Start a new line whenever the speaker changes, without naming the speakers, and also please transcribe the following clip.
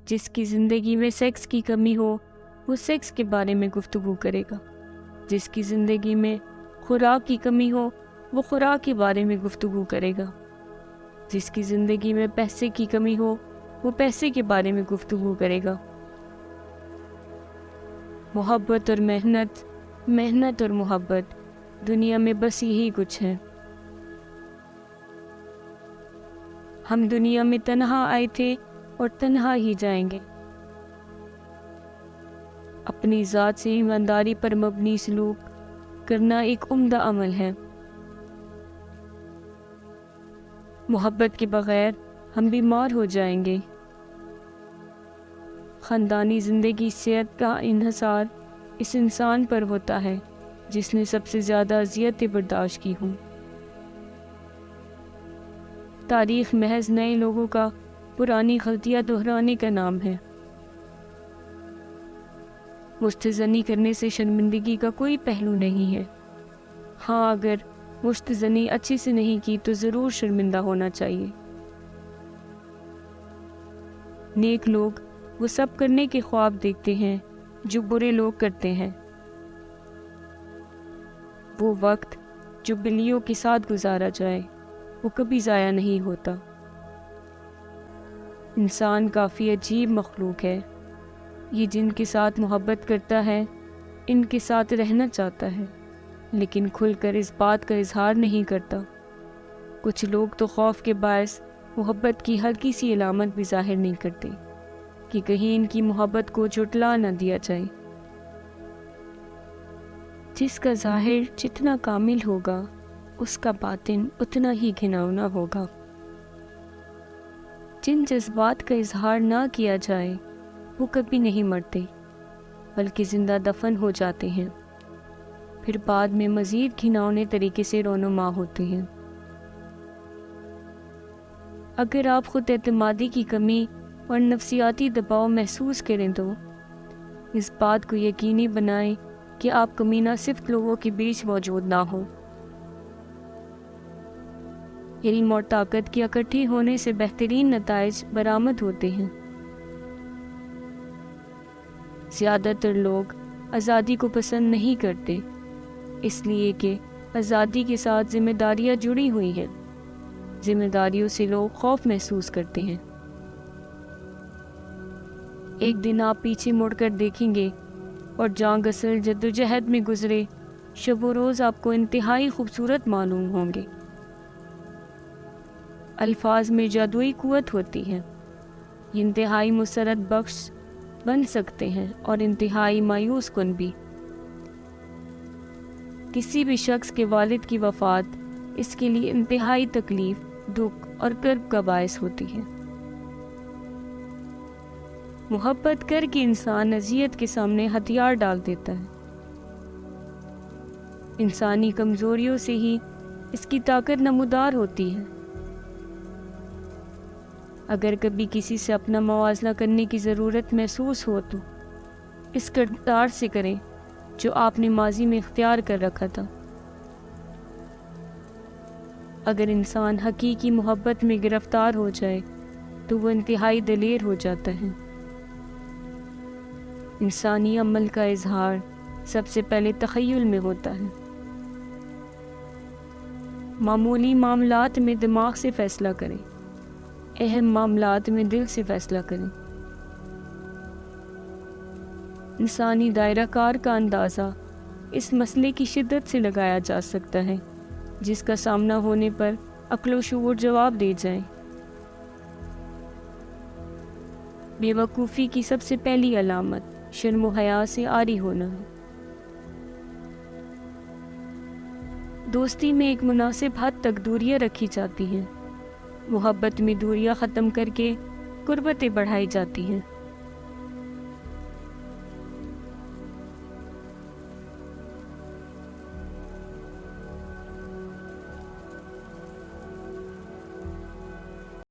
جس کی زندگی میں سیکس کی کمی ہو وہ سیکس کے بارے میں گفتگو کرے گا، جس کی زندگی میں خوراک کی کمی ہو وہ خوراک کے بارے میں گفتگو کرے گا، جس کی زندگی میں پیسے کی کمی ہو وہ پیسے کے بارے میں گفتگو کرے گا۔ محبت اور محنت، محنت اور محبت، دنیا میں بس یہی کچھ ہے۔ ہم دنیا میں تنہا آئے تھے اور تنہا ہی جائیں گے۔ اپنی ذات سے ایمانداری پر مبنی سلوک کرنا ایک عمدہ عمل ہے۔ محبت کے بغیر ہم بیمار ہو جائیں گے۔ خاندانی زندگی صحت کا انحصار اس انسان پر ہوتا ہے جس نے سب سے زیادہ اذیتیں برداشت کی ہوں۔ تاریخ محض نئے لوگوں کا پرانی غلطیاں دہرانے کا نام ہے۔ مستزنی کرنے سے شرمندگی کا کوئی پہلو نہیں ہے۔ ہاں، اگر مستزنی اچھے سے نہیں کی تو ضرور شرمندہ ہونا چاہیے۔ نیک لوگ وہ سب کرنے کے خواب دیکھتے ہیں جو برے لوگ کرتے ہیں۔ وہ وقت جو بلیوں کے ساتھ گزارا جائے وہ کبھی ضائع نہیں ہوتا۔ انسان کافی عجیب مخلوق ہے۔ یہ جن کے ساتھ محبت کرتا ہے ان کے ساتھ رہنا چاہتا ہے، لیکن کھل کر اس بات کا اظہار نہیں کرتا۔ کچھ لوگ تو خوف کے باعث محبت کی ہلکی سی علامت بھی ظاہر نہیں کرتے کہ کہیں ان کی محبت کو جھٹلا نہ دیا جائے۔ جس کا ظاہر جتنا کامل ہوگا اس کا باطن اتنا ہی گھناؤنا ہوگا۔ جن جذبات کا اظہار نہ کیا جائے وہ کبھی نہیں مرتے بلکہ زندہ دفن ہو جاتے ہیں، پھر بعد میں مزید گھناؤنے طریقے سے رونما ہوتے ہیں۔ اگر آپ خود اعتمادی کی کمی اور نفسیاتی دباؤ محسوس کریں تو اس بات کو یقینی بنائیں کہ آپ کمینہ صفت لوگوں کے بیچ موجود نہ ہوں۔ علم اور طاقت کے اکٹھے ہونے سے بہترین نتائج برآمد ہوتے ہیں۔ زیادہ تر لوگ آزادی کو پسند نہیں کرتے، اس لیے کہ آزادی کے ساتھ ذمہ داریاں جڑی ہوئی ہیں۔ ذمہ داریوں سے لوگ خوف محسوس کرتے ہیں۔ ایک دن آپ پیچھے مڑ کر دیکھیں گے اور جان گسل جدوجہد میں گزرے شب و روز آپ کو انتہائی خوبصورت معلوم ہوں گے۔ الفاظ میں جادوئی قوت ہوتی ہے۔ یہ انتہائی مسرت بخش بن سکتے ہیں اور انتہائی مایوس کن بھی۔ کسی بھی شخص کے والد کی وفات اس کے لیے انتہائی تکلیف، دکھ اور کرب کا باعث ہوتی ہے۔ محبت کر کے انسان اذیت کے سامنے ہتھیار ڈال دیتا ہے۔ انسانی کمزوریوں سے ہی اس کی طاقت نمودار ہوتی ہے۔ اگر کبھی کسی سے اپنا موازنہ کرنے کی ضرورت محسوس ہو تو اس کردار سے کریں جو آپ نے ماضی میں اختیار کر رکھا تھا۔ اگر انسان حقیقی محبت میں گرفتار ہو جائے تو وہ انتہائی دلیر ہو جاتا ہے۔ انسانی عمل کا اظہار سب سے پہلے تخیل میں ہوتا ہے۔ معمولی معاملات میں دماغ سے فیصلہ کریں، اہم معاملات میں دل سے فیصلہ کریں۔ انسانی دائرہ کار کا اندازہ اس مسئلے کی شدت سے لگایا جا سکتا ہے جس کا سامنا ہونے پر عقل و شعور جواب دے جائیں۔ بے وقوفی کی سب سے پہلی علامت شرم و حیا سے عاری ہونا ہے۔ دوستی میں ایک مناسب حد تک دوریاں رکھی جاتی ہیں، محبت میں دوریاں ختم کر کے قربتیں بڑھائی جاتی ہیں۔